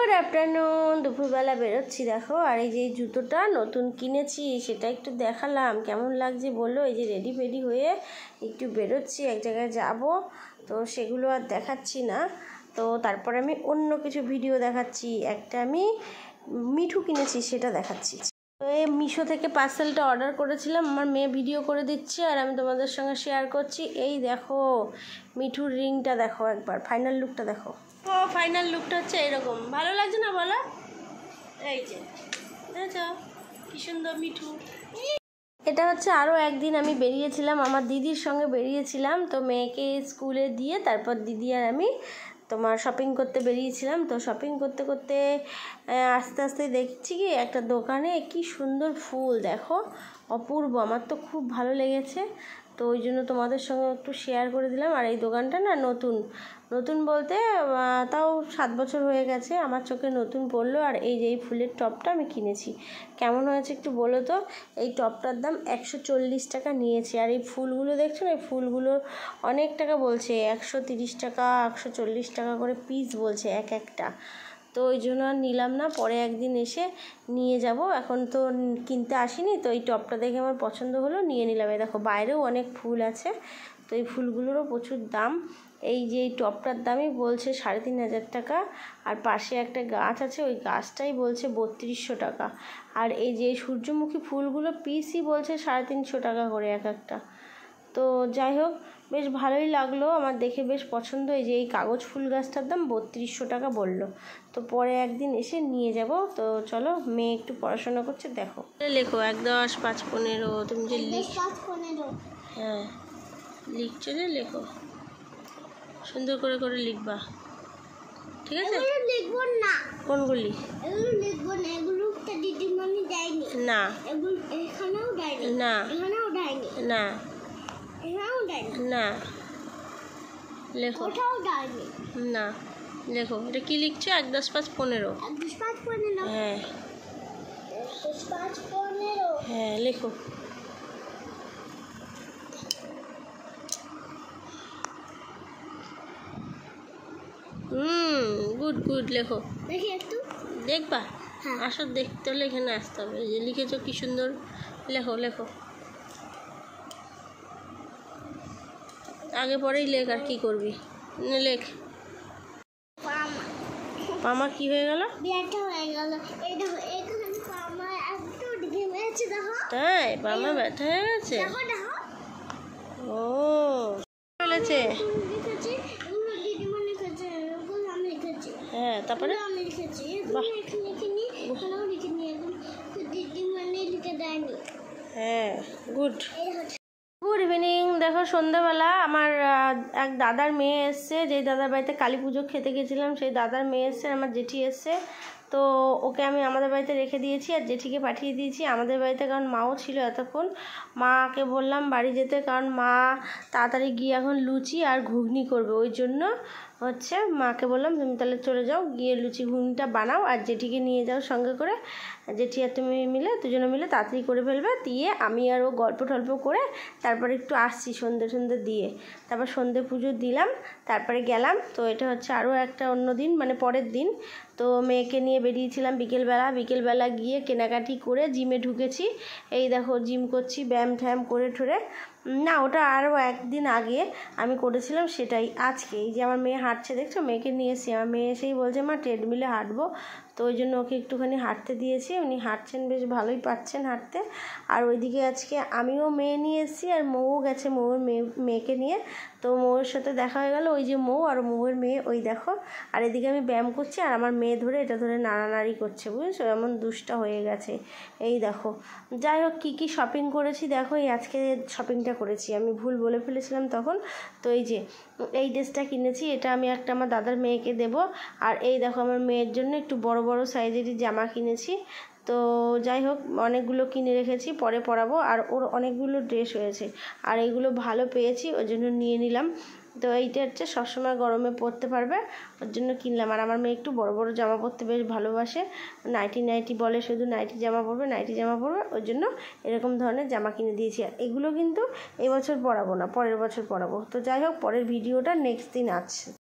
Good afternoon. দুপুরবেলা বেরোচ্ছি দেখো, আর এই যে জুতোটা নতুন কিনেছি সেটা একটু দেখালাম, কেমন লাগছে বলো। এই যে রেডি ফেডি হয়ে একটু বেরোচ্ছি, এক জায়গায় যাব, তো সেগুলো আর দেখাচ্ছি না। তো তারপরে আমি অন্য কিছু ভিডিও দেখাচ্ছি। একটা আমি মিঠু কিনেছি সেটা দেখাচ্ছি। তো এই মিশো থেকে পার্সেলটা অর্ডার করেছিলাম, আমার মেয়ে ভিডিও করে দিচ্ছে আর আমি তোমাদের সঙ্গে শেয়ার করছি। এই দেখো মিঠুর রিংটা, দেখো একবার ফাইনাল লুকটা দেখো। তো ফাইনাল লুকটা হচ্ছে এরকম, ভালো লাগছে না বলো? এই যে দেখো কি সুন্দর মিঠু। এটা হচ্ছে আরও একদিন আমি বেরিয়েছিলাম, আমার দিদির সঙ্গে বেরিয়েছিলাম। তো মেয়েকে স্কুলে দিয়ে তারপর দিদি আর আমি তোমার শপিং করতে বেরিয়েছিলাম। তো শপিং করতে করতে আস্তে আস্তে দেখছি কি একটা দোকানে কি সুন্দর ফুল, দেখো অপূর্ব, আমার তো খুব ভালো লেগেছে। তো ওই জন্য তোমাদের সঙ্গে একটু শেয়ার করে দিলাম। আর এই দোকানটা না নতুন নতুন বলতে তাও 7 বছর হয়ে গেছে, আমার চোখে নতুন পড়লো। আর এই যে এই ফুলের টপটা আমি কিনেছি, কেমন হয়েছে একটু বলো তো। এই টপটার দাম 140 টাকা নিয়েছে। আর এই ফুলগুলো দেখছো না, এই ফুলগুলো অনেক টাকা বলছে, 130 টাকা 140 টাকা করে পিস বলছে এক একটা। তো ওই জন্য আর নিলাম না, পরে একদিন এসে নিয়ে যাব। এখন তো কিনতে আসিনি, তো এই টপটা দেখে আমার পছন্দ হলো, নিয়ে নিলাম। এই দেখো বাইরেও অনেক ফুল আছে, তো এই ফুলগুলোরও প্রচুর দাম। এই যে এই টপটার দামই বলছে 3500 টাকা। আর পাশে একটা গাছ আছে, ওই গাছটাই বলছে 3200 টাকা। আর এই যে সূর্যমুখী ফুলগুলো পিসই বলছে 350 টাকা করে এক একটা। তো যাই হোক, বেশ ভালোই লাগলো আমার দেখে, বেশ পছন্দ। এই যে এই কাগজ ফুল গাছটার দাম 3200 টাকা বললো। তো পরে একদিন এসে নিয়ে যাব। তো চলো, মেয়ে একটু পড়াশোনা করছে, দেখো লেখো 1 10 5 15। তুমি যে হ্যাঁ লিখছো যে, লেখো সুন্দর করে করে লিখবা, ঠিক আছে? লিখবো না। কোনগুলি? এগুলো লিখবো না, এগুলো তো দিদিমণি দেয়নি। না এগুলো এখানেও দেয়নি। না এখানেও দেয়নি। না এখানেও দেয়নি। না লেখো। ওটাও দেয়নি। না লেখো, এটা কি লিখছো? 1 10 5 15। 1 10 5 15। হ্যাঁ 1 10 5 15। হ্যাঁ লেখো। গুড গুড, লেখো। দেখি একটু দেখবা? হ্যাঁ। আসো, দেখতে হলে এখানে আসতে হবে। এই যে লিখেছো কি সুন্দর, লেখো লেখো। আগে পরেই লেখ, আর কি করবি, লেখ। পামা কি হয়ে গেল? বিয়াটা হয়ে গেল। এই দেখো এখানে পামা একটু ঘেমেছে, দেখো। তাই পামা ব্যথা হয়ে গেছে? দেখো দেখো। ও বলেছে। লিখেছি, এগুলো দিদিমণি লিখেছে, এগুলো আমি লিখেছি। হ্যাঁ তারপরে আমি লিখেছি, এগুলো এখানে লিখিনি, এখানেও লিখিনি, এগুলো দিদিমণি লিখে দেয়নি। হ্যাঁ গুড। এই হচ্ছে গুড ইভিনিং। দেখো সন্ধ্যাবেলা আমার এক দাদার মেয়ে এসছে, যেই দাদার বাড়িতে কালী পুজো খেতে গেছিলাম, সেই দাদার মেয়ে এসছে, আমার জেঠি এসছে। তো ওকে আমি আমাদের বাড়িতে রেখে দিয়েছি আর জেঠিকে পাঠিয়ে দিয়েছি আমাদের বাড়িতে, কারণ মাও ছিল এতক্ষণ। মাকে বললাম বাড়ি যেতে, কারণ মা তাড়াতাড়ি গিয়ে এখন লুচি আর ঘুগনি করবে। ওই জন্য হচ্ছে মাকে বললাম তুমি তাহলে চলে যাও, গিয়ে লুচি ঘুগনিটা বানাও আর জেঠিকে নিয়ে যাও সঙ্গে করে। জেঠি আর তুমি মিলে, দুজনে মিলে তাড়াতাড়ি করে ফেলবে, দিয়ে আমি আর ও গল্প টল্প করে তারপরে একটু আসছি সন্ধ্যে দিয়ে। তারপর সন্ধ্যে পুজো দিলাম, তারপরে গেলাম। তো এটা হচ্ছে আরও একটা অন্য দিন, মানে পরের দিন। তো মেয়েকে নিয়ে বেরিয়েছিলাম বিকেলবেলা গিয়ে কেনাকাটি করে জিমে ঢুকেছি। এই দেখো জিম করছি, ব্যায়াম ট্যায়াম করে ঠোরে। না ওটা আরও একদিন আগে আমি করেছিলাম, সেটাই আজকে। এই যে আমার মেয়ে হাঁটছে দেখছো, মেয়েকে নিয়ে এসেছি, আমার মেয়ে এসেই বলছে মা ট্রেডমিলে হাঁটবো। তো ওই জন্য ওকে একটুখানি হাঁটতে দিয়েছি, উনি হাঁটছেন, বেশ ভালোই পাচ্ছেন হাঁটতে। আর ওইদিকে আজকে আমিও মেয়ে নিয়ে এসেছি, আর মৌও গেছে মৌয়ের মেয়েকে নিয়ে। তো মৌয়ের সাথে দেখা হয়ে গেল, ওই যে মৌ আর মৌয়ের মেয়ে, ওই দেখো। আর এদিকে আমি ব্যায়াম করছি আর আমার মেয়ে ধরে এটা ধরে নাড়ানাড়ি করছে, বুঝেছো, এমন দুষ্টা হয়ে গেছে। এই দেখো, যাই হোক কী কী শপিং করেছি দেখো। এই আজকে শপিংটা করেছি, আমি ভুল বলে ফেলেছিলাম তখন। তো এই যে এই ড্রেসটা কিনেছি, এটা আমি একটা আমার দাদার মেয়েকে দেব। আর এই দেখো আমার মেয়ের জন্য একটু বড় বড় সাইজেরই জামা কিনেছি। তো যাই হোক অনেকগুলো কিনে রেখেছি, পরে পরাবো। আর ওর অনেকগুলো ড্রেস হয়েছে, আর এইগুলো ভালো পেয়েছি, ওই জন্য নিয়ে নিলাম। তো এইটা হচ্ছে সবসময় গরমে পরতে পারবে, ওর জন্য কিনলাম। আর আমার মেয়ে একটু বড় বড় জামা পরতে বেশ ভালোবাসে, নাইটি বলে, শুধু নাইটি জামা পরবে, ওই জন্য এরকম ধরনের জামা কিনে দিয়েছি। আর এগুলো কিন্তু এবছর পরাবো না, পরের বছর পরাবো। তো যাই হোক, পরের ভিডিওটা নেক্সট দিন আছে।